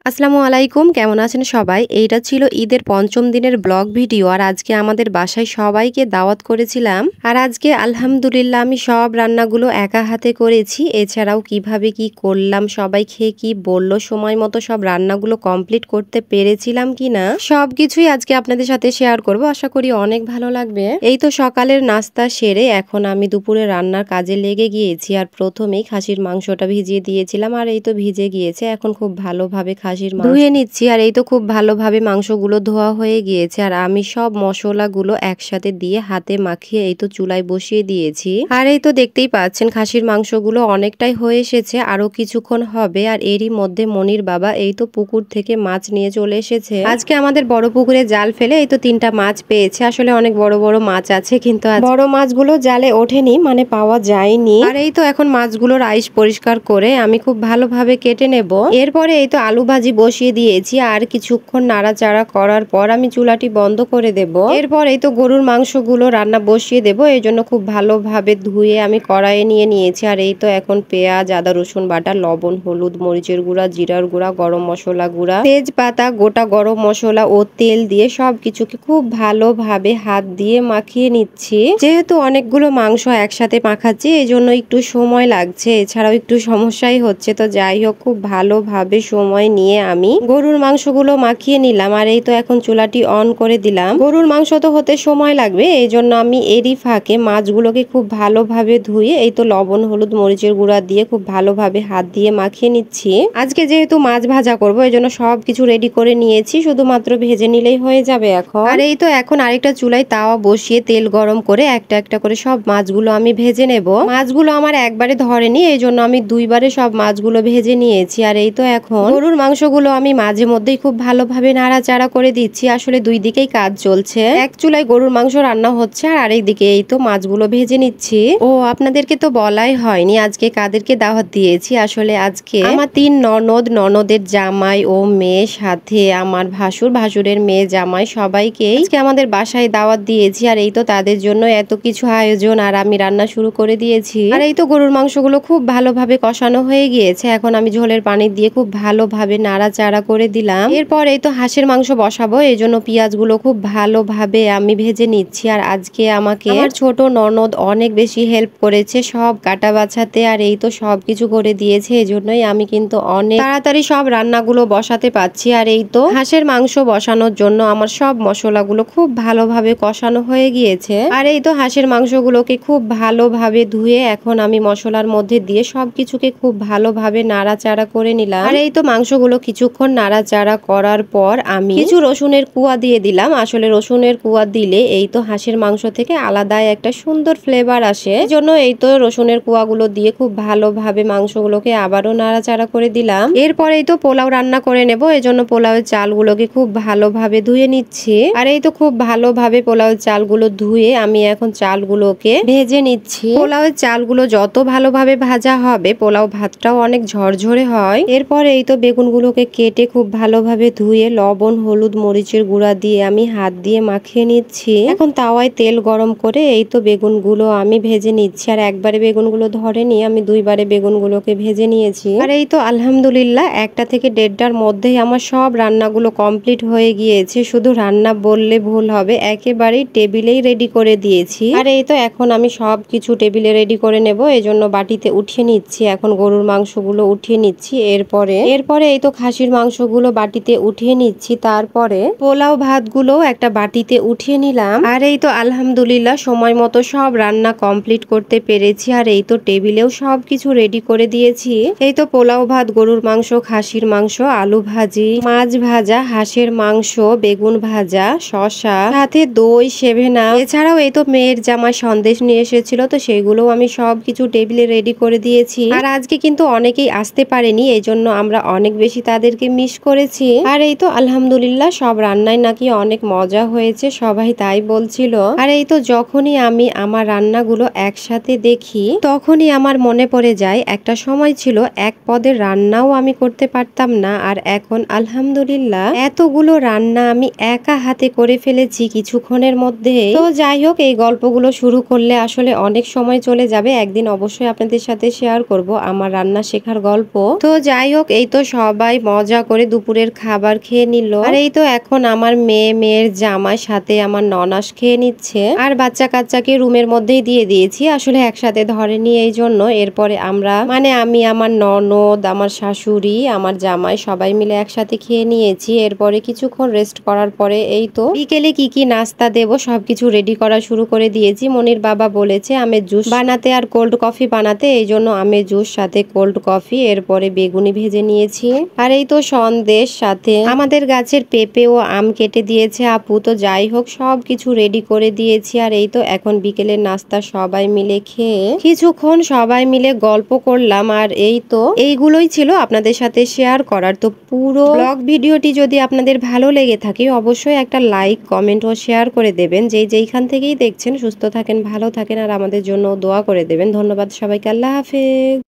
আসসালামু আলাইকুম, কেমন আছেন সবাই? এইটা ছিল ঈদের পঞ্চম দিনের ব্লগ ভিডিও। আর আজকে আমাদের বাসায় সবাইকে দাওয়াত করেছিলাম। আর আজকে আলহামদুলিল্লাহ আমি সব রান্নাগুলো একা হাতে করেছি। এছাড়াও কিভাবে কি করলাম, সবাই খেয়ে কি বললো, সময় মতো সব রান্নাগুলো কমপ্লিট করতে পেরেছিলাম কিনা, সবকিছুই আজকে আপনাদের সাথে শেয়ার করব। আশা করি অনেক ভালো লাগবে। এই তো সকালের নাস্তা সেরে এখন আমি দুপুরে রান্নার কাজে লেগে গিয়েছি। আর প্রথমেই খাসির মাংসটা ভিজিয়ে দিয়েছিলাম, আর এই তো ভিজে গিয়েছে। এখন খুব ভালোভাবে ধুয়ে নিচ্ছি। আর এই তো খুব ভালোভাবে মাংসগুলো ধোয়া হয়ে গিয়েছে। আর আমি সব মশলাগুলো একসাথে দিয়ে হাতে মাখিয়ে এই তো চুলায় বসিয়ে দিয়েছি। আর এই তো দেখতেই পাচ্ছেন খাসির মাংসগুলো অনেকটাই হয়ে এসেছে, আরো কিছুক্ষণ হবে। আর এরই মধ্যে মনির বাবা এই তো পুকুর থেকে মাছ নিয়ে চলে এসেছে। আজকে আমাদের বড় পুকুরে জাল ফেলে এই তো 3টা মাছ পেয়েছে। আসলে অনেক বড় বড় মাছ আছে, কিন্তু বড় মাছগুলো জালে ওঠেনি, মানে পাওয়া যায়নি। আর এই তো এখন মাছগুলোর আইস পরিষ্কার করে আমি খুব ভালোভাবে কেটে নেব। এরপরে এই তো আলু ভাজি বসিয়ে দিয়েছি। আর কিছুক্ষণ নাড়াচাড়া করার পর আমি চুলাটি বন্ধ করে দেব। এরপর এই তো গরুর মাংসগুলো রান্না বসিয়ে দেব। এই জন্য খুব ভালোভাবে ধুয়ে আমি কড়াইয়ে নিয়ে নিয়েছি। আর এই তো এখন পেঁয়াজ, আদা, রসুন বাটা, লবণ, হলুদ, মরিচের গুঁড়া, জিরার গুঁড়া, গরম মশলা গুঁড়া, তেজপাতা, গোটা গরম মশলা ও তেল দিয়ে সবকিছুকে খুব ভালোভাবে হাত দিয়ে মাখিয়ে নিচ্ছি। যেহেতু অনেকগুলো মাংস একসাথে মাখাচ্ছি, এই জন্য একটু সময় লাগছে, এছাড়াও একটু সমস্যাই হচ্ছে। তো যাই হোক, খুব ভালোভাবে সময় নিয়ে আমি গরুর মাংসগুলো মাখিয়ে নিলাম। আর এই তো এখন চুলাটি অন করে দিলাম। গরুর মাংস তো হতে সময় লাগবে, এই জন্য আমি এরই ফাঁকে মাছগুলোকে খুব ভালোভাবে ধুয়ে এই তো লবণ, হলুদ, মরিচের গুঁড়া দিয়ে খুব ভালোভাবে হাত দিয়ে মাখিয়ে নিচ্ছি। আজকে যেহেতু মাছ ভাজা করব, এই জন্য সবকিছু রেডি করে নিয়েছি, শুধুমাত্র ভেজে নিলেই হয়ে যাবে এখন। আর এই তো এখন আরেকটা চুলায় তাওয়া বসিয়ে তেল গরম করে একটা একটা করে সব মাছগুলো আমি ভেজে নেব। মাছগুলো আমার একবারে ধরেনি, এই জন্য আমি দুইবারে সব মাছগুলো ভেজে নিয়েছি। আর এই তো এখন গরুর মাংসগুলো আমি মাঝে মধ্যেই খুব ভালোভাবে নাড়াচাড়া করে দিচ্ছি। আসলে দুই দিকেই কাজ চলছে, এক চুলায় গরুর মাংস রান্না হচ্ছে আর আরেক দিকে এই তো মাছগুলো ভেজে নিচ্ছি। ও আপনাদেরকে তো বলাই হয়নি আজকে কাদেরকে দাওয়াত দিয়েছি। আসলে আজকে আমার 3 ননদ, ননদের জামাই ও মেয়ে, সাথে আমার ভাসুর, ভাসুরের মেয়ে, জামাই, সবাইকে আজকে আমাদের বাসায় দাওয়াত দিয়েছি। আর এই তো তাদের জন্য এত কিছু আয়োজন, আর আমি রান্না শুরু করে দিয়েছি। আর এই তো গরুর মাংসগুলো খুব ভালোভাবে কষানো হয়ে গিয়েছে। এখন আমি ঝোলের পানি দিয়ে খুব ভালোভাবে নাড়াচাড়া করে দিলাম। এরপর এই তো হাঁসের মাংস বসাবো, এই জন্য পেঁয়াজগুলো খুব ভালোভাবে আমি ভেজে নিচ্ছি। আর আজকে আমাকে আমার ছোট ননদ অনেক বেশি হেল্প করেছে সব কাটা বাছাতে। আর এই তো সবকিছু করে দিয়েছে, এই জন্যই আমি কিন্তু অনেক তাড়াতাড়ি সব রান্নাগুলো বসাতে পারছি। আর এই তো হাঁসের মাংস বসানোর জন্য আমার সব মশলাগুলো খুব ভালোভাবে কষানো হয়ে গিয়েছে। আর এই তো হাঁসের মাংসগুলোকে খুব ভালোভাবে ধুয়ে এখন আমি মশলার মধ্যে দিয়ে সবকিছুকে খুব ভালোভাবে নাড়াচাড়া করে নিলাম। আর এই তো মাংসগুলো কিছুক্ষণ নাড়াচাড়া করার পর আমি কিছু রসুনের কুয়া দিয়ে দিলাম। আসলে রসুনের কুয়া দিলে এই তো হাঁসের মাংস থেকে আলাদাই একটা সুন্দর ফ্লেভার আসে, জন্য এই তো রসুনের কুয়াগুলো দিয়ে খুব ভালোভাবে মাংসগুলোকে আবারও নাড়াচাড়া করে দিলাম। এরপর এই তো পোলাও রান্না করে নেব, এই জন্য পোলাওয়ের চালগুলোকে খুব ভালোভাবে ধুয়ে নিচ্ছি। আর এই তো খুব ভালোভাবে পোলাওয়ের চালগুলো ধুয়ে আমি এখন চালগুলোকে ভেজে নিচ্ছি। পোলাওয়ের চালগুলো যত ভালোভাবে ভাজা হবে, পোলাও ভাতটাও অনেক ঝরঝরে হয়। এরপর এই তো বেগুনগুলোকে কেটে খুব ভালোভাবে ধুয়ে লবণ, হলুদ, মরিচের গুঁড়া দিয়ে আমি হাত দিয়ে মাখিয়ে নিচ্ছি। এখন তাওয়ায় তেল গরম করে এই তো বেগুনগুলো আমি ভেজে নিচ্ছি। আর একবারে বেগুনগুলো ধরেনি, আমি দুইবারে বেগুনগুলোকে ভেজে নিয়েছি। আর এই তো আলহামদুলিল্লাহ 1টা থেকে 1:30টার মধ্যেই আমার সব রান্নাগুলো কমপ্লিট হয়ে গিয়েছে। শুধু রান্না বললে ভুল হবে, একেবারেই টেবিলেই রেডি করে দিয়েছি। আর এই তো এখন আমি সব কিছু টেবিলে রেডি করে নেব, এই জন্য বাটিতে উঠিয়ে নিচ্ছি। এখন গরুর মাংসগুলো উঠিয়ে নিচ্ছি। এরপরে এই তো খাসির মাংসগুলো বাটিতে উঠিয়ে নিচ্ছি। তারপরে পোলাও ভাতগুলো একটা বাটিতে উঠিয়ে নিলাম। আর এই তো আলহামদুলিল্লাহ সময় মতো সব রান্না কমপ্লিট করতে পেরেছি। আর এই তো টেবিলেও সবকিছু রেডি করে দিয়েছি। এই তো পোলাও ভাত, গরুর মাংস, খাসির মাংস, আলু ভাজি, মাছ ভাজা, হাঁসের মাংস, বেগুন ভাজা, শসা, সাথে দই, সেভেনা, এছাড়াও এই তো মেয়ের জামাই সন্দেশ নিয়ে এসেছিল, তো সেগুলোও আমি সবকিছু টেবিলে রেডি করে দিয়েছি। আর আজকে কিন্তু অনেকেই আসতে পারেনি, এই জন্য আমরা অনেক বেশি তাদেরকে মিস করেছি। আর এই তো আলহামদুলিল্লাহ সব রান্নায় নাকি অনেক মজা হয়েছে, সবাই তাই বলছিল। আর এই তো যখনই আমি আমার রান্নাগুলো একসাথে দেখি, তখনই আমার মনে পড়ে যায় একটা সময় ছিল এক পদের রান্নাও আমি করতে পারতাম না। আর এখন আলহামদুলিল্লাহ এতগুলো রান্না আমি একা হাতে করে ফেলেছি কিছুক্ষণের মধ্যে। তো যাই হোক, এই গল্পগুলো শুরু করলে আসলে অনেক সময় চলে যাবে। একদিন অবশ্যই আপনাদের সাথে শেয়ার করব আমার রান্না শেখার গল্প। তো যাই হোক, এই তো সবাই সবাই মজা করে দুপুরের খাবার খেয়ে নিল। আর এই তো এখন আমার মেয়ের জামাই সাথে আমার ননাস খেয়ে নিচ্ছে। আর বাচ্চা কাচ্চাকে রুমের মধ্যেই দিয়ে দিয়েছি, আসলে একসাথে ধরেনি এই জন্য। এরপরে আমরা আমি আমার ননদ, আমার শাশুড়ি, আমার জামাই সবাই মিলে একসাথে খেয়ে নিয়েছি। এরপরে কিছুক্ষণ রেস্ট করার পরে এই তো বিকেলে কি কি নাস্তা দেব সবকিছু রেডি করা শুরু করে দিয়েছি। মনির বাবা বলেছে আমের জুস বানাতে আর কোল্ড কফি বানাতে, এই জন্য আমের জুস সাথে কোল্ড কফি। এরপরে বেগুনি ভেজে নিয়েছি। আর এই তো সন্দেশ, সাথে আমাদের গাছের পেঁপে ও আম কেটে দিয়েছে আপু। তো যাই হোক সবকিছু রেডি করে দিয়েছি। আর এই তো এখন বিকেলের নাস্তা সবাই মিলে খেয়ে কিছুক্ষণ সবাই মিলে গল্প করলাম। আর এই তো এইগুলোই ছিল আপনাদের সাথে শেয়ার করার। তো পুরো ব্লগ ভিডিওটি যদি আপনাদের ভালো লেগে থাকে অবশ্যই একটা লাইক, কমেন্ট ও শেয়ার করে দেবেন। যেইখান থেকেই দেখছেন সুস্থ থাকেন, ভালো থাকেন আর আমাদের জন্য দোয়া করে দেবেন। ধন্যবাদ সবাইকে। আল্লাহ হাফেজ।